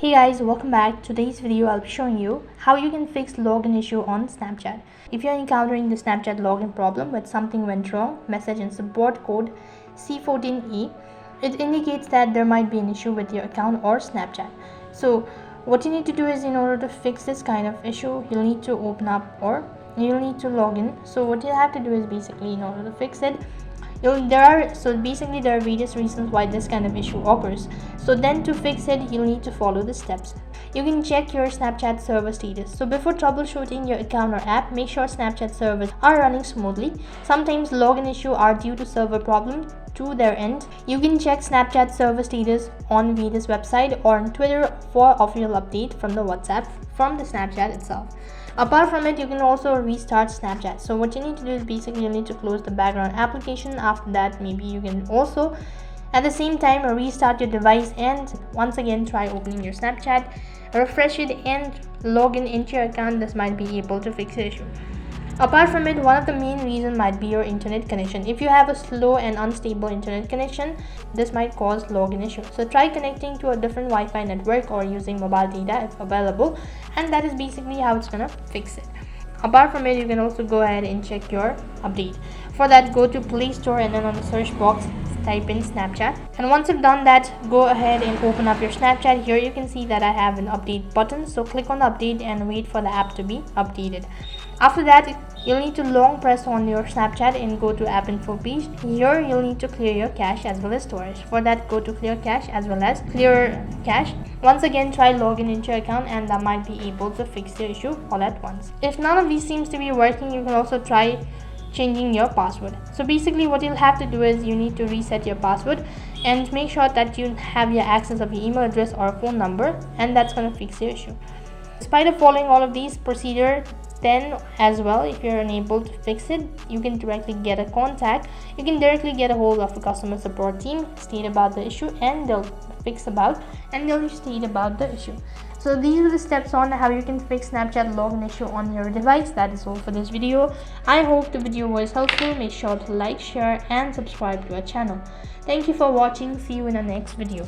Hey guys, welcome back. Today's video I'll be showing you how you can fix login issue on Snapchat. If you're encountering the Snapchat login problem with something went wrong, message in support code c14a. It indicates that there might be an issue with your account or Snapchat. So what you need to do is, in order to fix this kind of issue, you'll need to open up or you'll need to log in. So what you have to do is, basically, in order to fix it, there are various reasons why this kind of issue occurs. So then, to fix it, you'll need to follow the steps. You can check your Snapchat server status. So before troubleshooting your account or app, make sure Snapchat servers are running smoothly. Sometimes login issues are due to server problems to their end. You can check Snapchat server status on various website or on Twitter for official update from the WhatsApp from the Snapchat itself. Apart from it, you can also restart Snapchat. So what you need to do is, basically, you need to close the background application. After that, maybe you can also at the same time restart your device and once again try opening your Snapchat, refresh it and log into your account. This might be able to fix the issue. Apart from it, one of the main reasons might be your internet connection. If you have a slow and unstable internet connection, this might cause login issue. So try connecting to a different Wi-Fi network or using mobile data if available, and that is basically how it's gonna fix it. Apart from it, you can also go ahead and check your update. For that, go to Play Store and then on the search box type in Snapchat, and once you've done that, go ahead and open up your Snapchat. Here you can see that I have an update button, so click on the update and wait for the app to be updated. After that, you'll need to long press on your Snapchat and go to app info page. Here you'll need to clear your cache as well as storage. For that, go to clear cache as well as clear cache. Once again, try login into your account and that might be able to fix the issue all at once. If none of these seems to be working, you can also try changing your password. So basically what you'll have to do is, you need to reset your password and make sure that you have your access of your email address or phone number, and that's going to fix your issue. Despite of following all of these procedures, then as well, if you're unable to fix it, you can directly get a contact. You can directly get a hold of a customer support team, state about the issue, and they'll state about the issue. So these are the steps on how you can fix Snapchat login issue on your device. That is all for this video. I hope the video was helpful. Make sure to like, share and subscribe to our channel. Thank you for watching. See you in the next video.